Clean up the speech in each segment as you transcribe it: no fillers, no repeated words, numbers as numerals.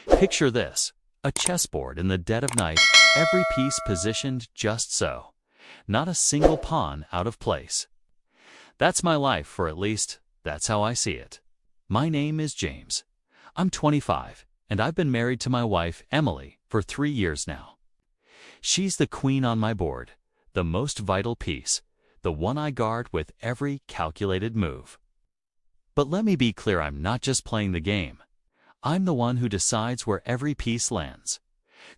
Picture this, a chessboard in the dead of night, every piece positioned just so. Not a single pawn out of place. That's my life, or at least, that's how I see it. My name is James. I'm 25, and I've been married to my wife, Emily, for 3 years now. She's the queen on my board, the most vital piece, the one I guard with every calculated move. But let me be clear, I'm not just playing the game. I'm the one who decides where every piece lands.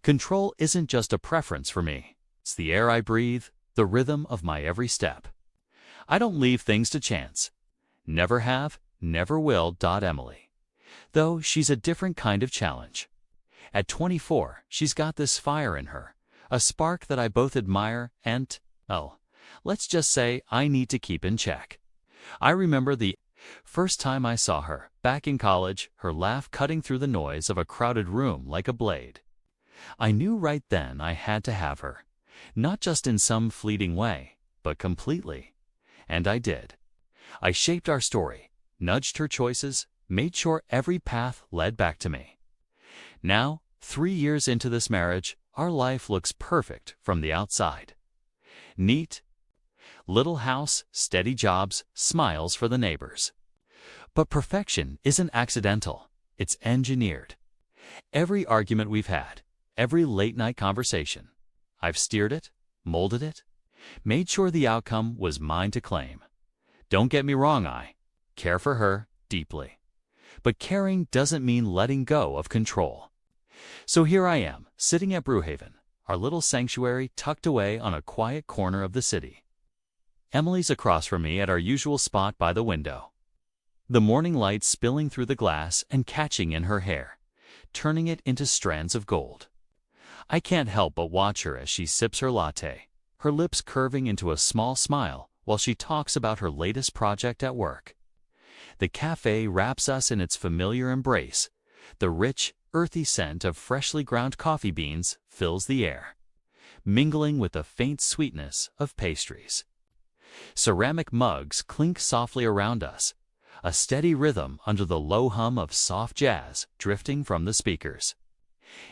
Control isn't just a preference for me. It's the air I breathe, the rhythm of my every step. I don't leave things to chance. Never have, never will. Emily. Though she's a different kind of challenge. At 24, she's got this fire in her, a spark that I both admire and, let's just say I need to keep in check. I remember the first time I saw her, back in college, her laugh cutting through the noise of a crowded room like a blade. I knew right then I had to have her, not just in some fleeting way, but completely. And I did. I shaped our story, nudged her choices, made sure every path led back to me. Now, 3 years into this marriage, our life looks perfect from the outside. Neat, little house, steady jobs, smiles for the neighbors. But perfection isn't accidental, it's engineered. Every argument we've had, every late-night conversation, I've steered it, molded it, made sure the outcome was mine to claim. Don't get me wrong, I care for her deeply. But caring doesn't mean letting go of control. So here I am, sitting at Brewhaven, our little sanctuary tucked away on a quiet corner of the city. Emily's across from me at our usual spot by the window. The morning light spilling through the glass and catching in her hair, turning it into strands of gold. I can't help but watch her as she sips her latte, her lips curving into a small smile while she talks about her latest project at work. The cafe wraps us in its familiar embrace. The rich, earthy scent of freshly ground coffee beans fills the air, mingling with the faint sweetness of pastries. Ceramic mugs clink softly around us, a steady rhythm under the low hum of soft jazz drifting from the speakers.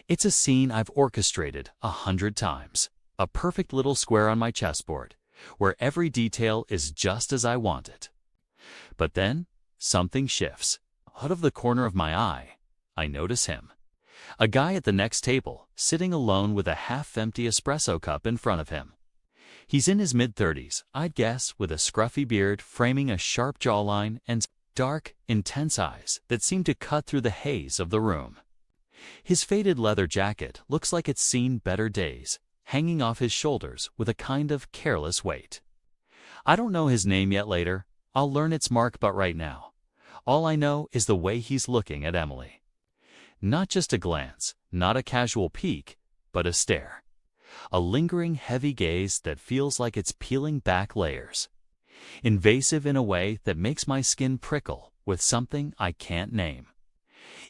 It's a scene I've orchestrated 100 times, a perfect little square on my chessboard, where every detail is just as I want it. But then, something shifts. Out of the corner of my eye, I notice him. A guy at the next table, sitting alone with a half-empty espresso cup in front of him. He's in his mid-30s, I'd guess, with a scruffy beard framing a sharp jawline and dark, intense eyes that seem to cut through the haze of the room. His faded leather jacket looks like it's seen better days, hanging off his shoulders with a kind of careless weight. I don't know his name yet. Later, I'll learn it's Mark, but right now, all I know is the way he's looking at Emily. Not just a glance, not a casual peek, but a stare. A lingering, heavy gaze that feels like it's peeling back layers. Invasive in a way that makes my skin prickle with something I can't name.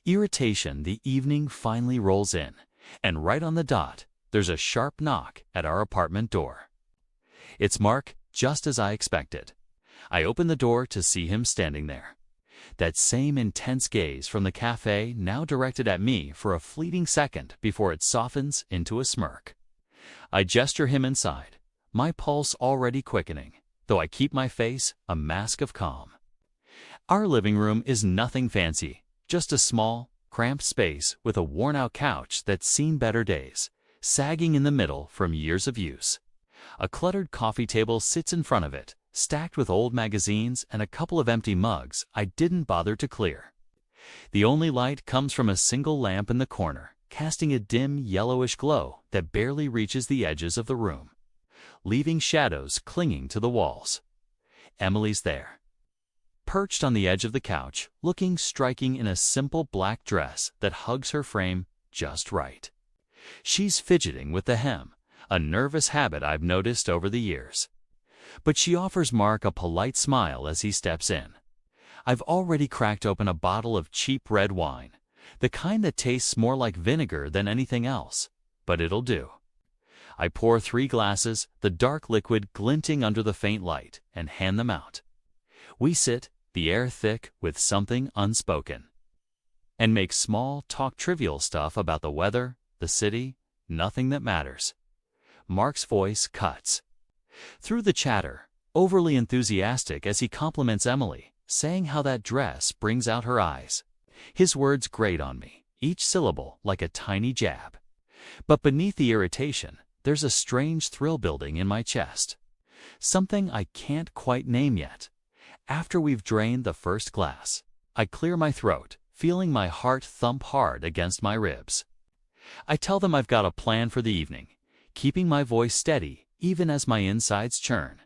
Irritation. The evening finally rolls in, and right on the dot, there's a sharp knock at our apartment door. It's Mark, just as I expected. I open the door to see him standing there. That same intense gaze from the cafe now directed at me for a fleeting second before it softens into a smirk. I gesture him inside, my pulse already quickening, though I keep my face a mask of calm. Our living room is nothing fancy, just a small, cramped space with a worn-out couch that's seen better days, sagging in the middle from years of use. A cluttered coffee table sits in front of it, stacked with old magazines and a couple of empty mugs I didn't bother to clear. The only light comes from a single lamp in the corner, casting a dim yellowish glow that barely reaches the edges of the room, leaving shadows clinging to the walls. Emily's there, perched on the edge of the couch, looking striking in a simple black dress that hugs her frame just right. She's fidgeting with the hem, a nervous habit I've noticed over the years. But she offers Mark a polite smile as he steps in. I've already cracked open a bottle of cheap red wine, the kind that tastes more like vinegar than anything else, but it'll do. I pour 3 glasses, the dark liquid glinting under the faint light, and hand them out. We sit, the air thick with something unspoken. and make small talk trivial stuff about the weather, the city, nothing that matters. Mark's voice cuts through the chatter, overly enthusiastic as he compliments Emily, saying how that dress brings out her eyes. His words grate on me, each syllable like a tiny jab. But beneath the irritation, there's a strange thrill building in my chest. Something I can't quite name yet. After we've drained the first glass, I clear my throat, feeling my heart thump hard against my ribs. I tell them I've got a plan for the evening, keeping my voice steady even as my insides churn.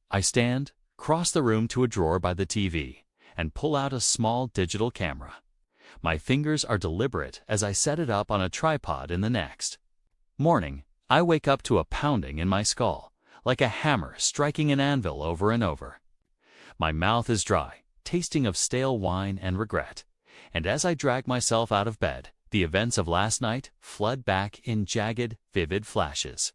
I stand, cross the room to a drawer by the TV, and pull out a small digital camera. My fingers are deliberate as I set it up on a tripod in the next morning. I wake up to a pounding in my skull, like a hammer striking an anvil over and over. My mouth is dry, tasting of stale wine and regret, and as I drag myself out of bed, the events of last night flood back in jagged, vivid flashes.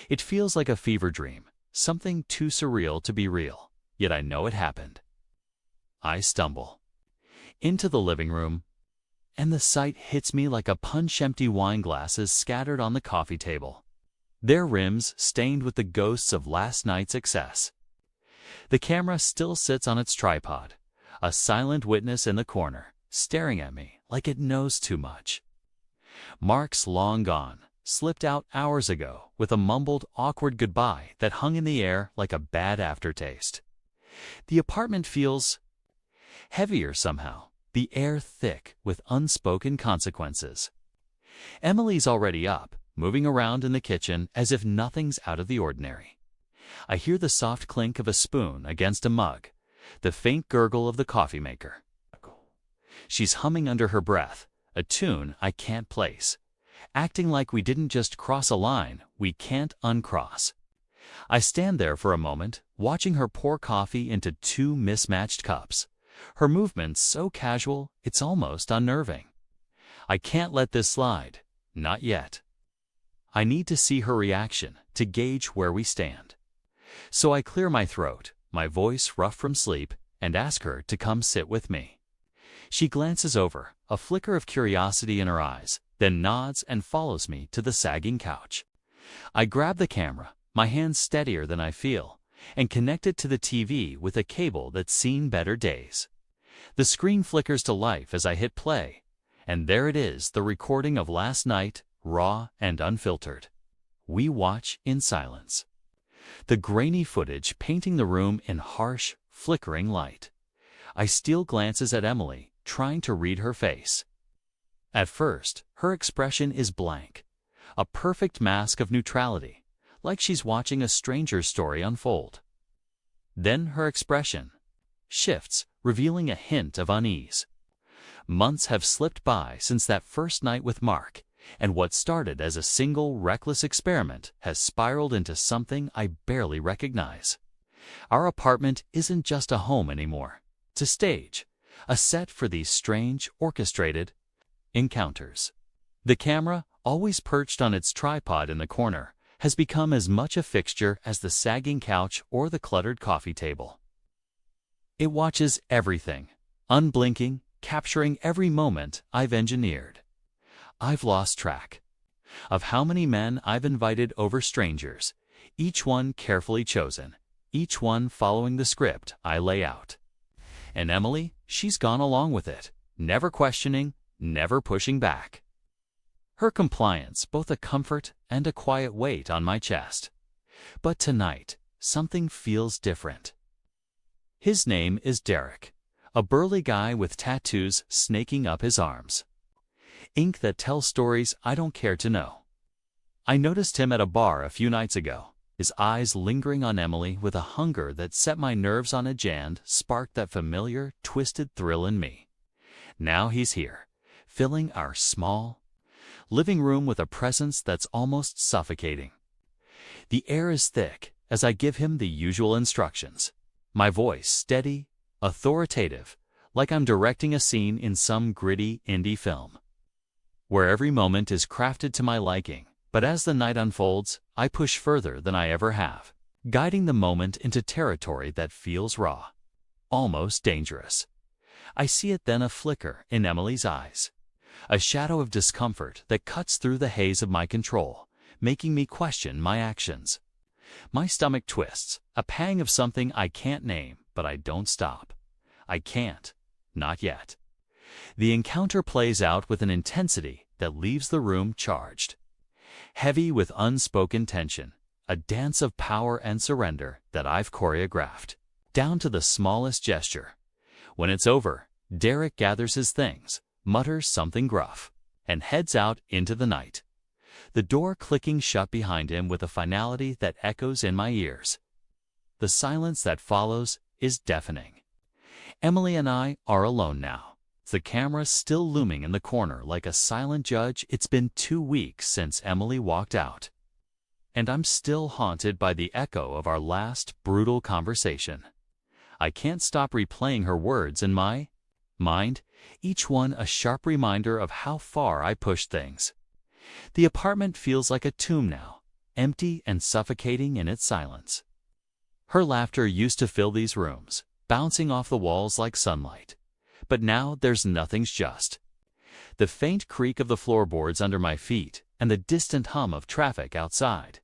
It feels like a fever dream, something too surreal to be real, yet I know it happened. I stumble into the living room, and the sight hits me like a punch-empty wine glasses scattered on the coffee table, their rims stained with the ghosts of last night's excess. The camera still sits on its tripod, a silent witness in the corner, staring at me like it knows too much. Mark's long gone, slipped out hours ago with a mumbled, awkward goodbye that hung in the air like a bad aftertaste. The apartment feels heavier somehow, the air thick with unspoken consequences. Emily's already up, moving around in the kitchen as if nothing's out of the ordinary. I hear the soft clink of a spoon against a mug, the faint gurgle of the coffee maker. She's humming under her breath, a tune I can't place, acting like we didn't just cross a line we can't uncross. I stand there for a moment, watching her pour coffee into two mismatched cups, her movements so casual it's almost unnerving. I can't let this slide, not yet. I need to see her reaction to gauge where we stand. So I clear my throat, my voice rough from sleep, and ask her to come sit with me. She glances over, a flicker of curiosity in her eyes, then nods and follows me to the sagging couch. I grab the camera, my hands steadier than I feel, and connect it to the TV with a cable that's seen better days. The screen flickers to life as I hit play, and there it is, the recording of last night, raw and unfiltered. We watch in silence, the grainy footage painting the room in harsh, flickering light. I steal glances at Emily, trying to read her face. At first, her expression is blank, a perfect mask of neutrality, like she's watching a stranger's story unfold. Then her expression shifts, revealing a hint of unease. Months have slipped by since that first night with Mark, and what started as a single reckless experiment has spiraled into something I barely recognize. Our apartment isn't just a home anymore. It's a stage, a set for these strange, orchestrated encounters. The camera, always perched on its tripod in the corner, has become as much a fixture as the sagging couch or the cluttered coffee table. It watches everything, unblinking, capturing every moment I've engineered. I've lost track of how many men I've invited over strangers, each one carefully chosen, each one following the script I lay out. And Emily, she's gone along with it, never questioning, never pushing back. Her compliance, both a comfort and a quiet weight on my chest. But tonight, something feels different. His name is Derek, a burly guy with tattoos snaking up his arms. Ink that tells stories I don't care to know. I noticed him at a bar a few nights ago, his eyes lingering on Emily with a hunger that set my nerves on edge and sparked that familiar, twisted thrill in me. Now he's here, filling our small living room with a presence that's almost suffocating. The air is thick as I give him the usual instructions, my voice steady, authoritative, like I'm directing a scene in some gritty indie film, where every moment is crafted to my liking. But as the night unfolds, I push further than I ever have, guiding the moment into territory that feels raw, almost dangerous. I see it then a flicker in Emily's eyes. A shadow of discomfort that cuts through the haze of my control, making me question my actions. My stomach twists, a pang of something I can't name, but I don't stop. I can't. Not yet. The encounter plays out with an intensity that leaves the room charged. Heavy with unspoken tension, a dance of power and surrender that I've choreographed, down to the smallest gesture. When it's over, Derek gathers his things, mutters something gruff, and heads out into the night. The door clicking shut behind him with a finality that echoes in my ears. The silence that follows is deafening. Emily and I are alone now, the camera still looming in the corner like a silent judge. It's been 2 weeks since Emily walked out, and I'm still haunted by the echo of our last brutal conversation. I can't stop replaying her words in my mind, each one a sharp reminder of how far I pushed things. The apartment feels like a tomb now, empty and suffocating in its silence. Her laughter used to fill these rooms, bouncing off the walls like sunlight. But now there's nothing's just. The faint creak of the floorboards under my feet and the distant hum of traffic outside.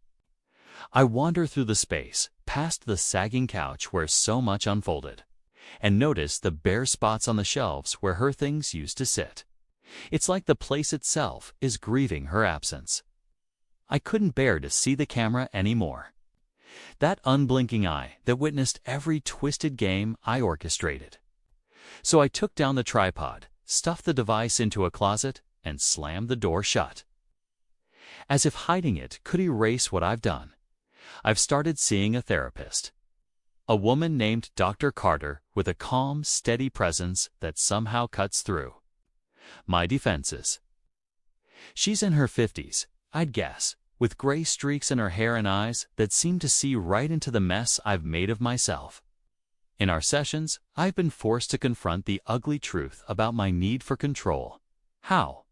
I wander through the space, past the sagging couch where so much unfolded, and notice the bare spots on the shelves where her things used to sit. It's like the place itself is grieving her absence. I couldn't bear to see the camera anymore. That unblinking eye that witnessed every twisted game I orchestrated. So I took down the tripod, stuffed the device into a closet, and slammed the door shut. As if hiding it could erase what I've done, I've started seeing a therapist. A woman named Dr. Carter with a calm, steady presence that somehow cuts through my defenses. She's in her 50s, I'd guess, with gray streaks in her hair and eyes that seem to see right into the mess I've made of myself. In our sessions, I've been forced to confront the ugly truth about my need for control. How?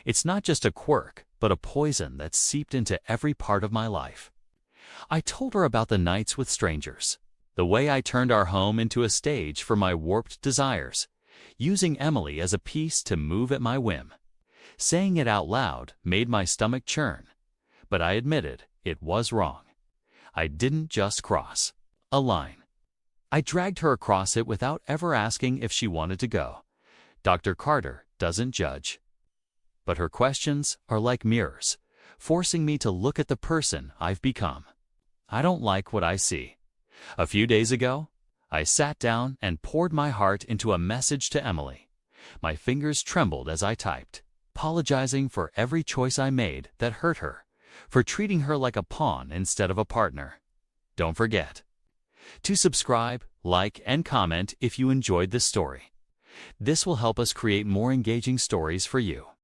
It's not just a quirk, but a poison that's seeped into every part of my life. I told her about the nights with strangers, the way I turned our home into a stage for my warped desires, using Emily as a piece to move at my whim. Saying it out loud made my stomach churn, but I admitted it was wrong. I didn't just cross a line. I dragged her across it without ever asking if she wanted to go. Dr. Carter doesn't judge, but her questions are like mirrors, forcing me to look at the person I've become. I don't like what I see. A few days ago, I sat down and poured my heart into a message to Emily. My fingers trembled as I typed, apologizing for every choice I made that hurt her, for treating her like a pawn instead of a partner. Don't forget to subscribe, like, and comment if you enjoyed this story. This will help us create more engaging stories for you.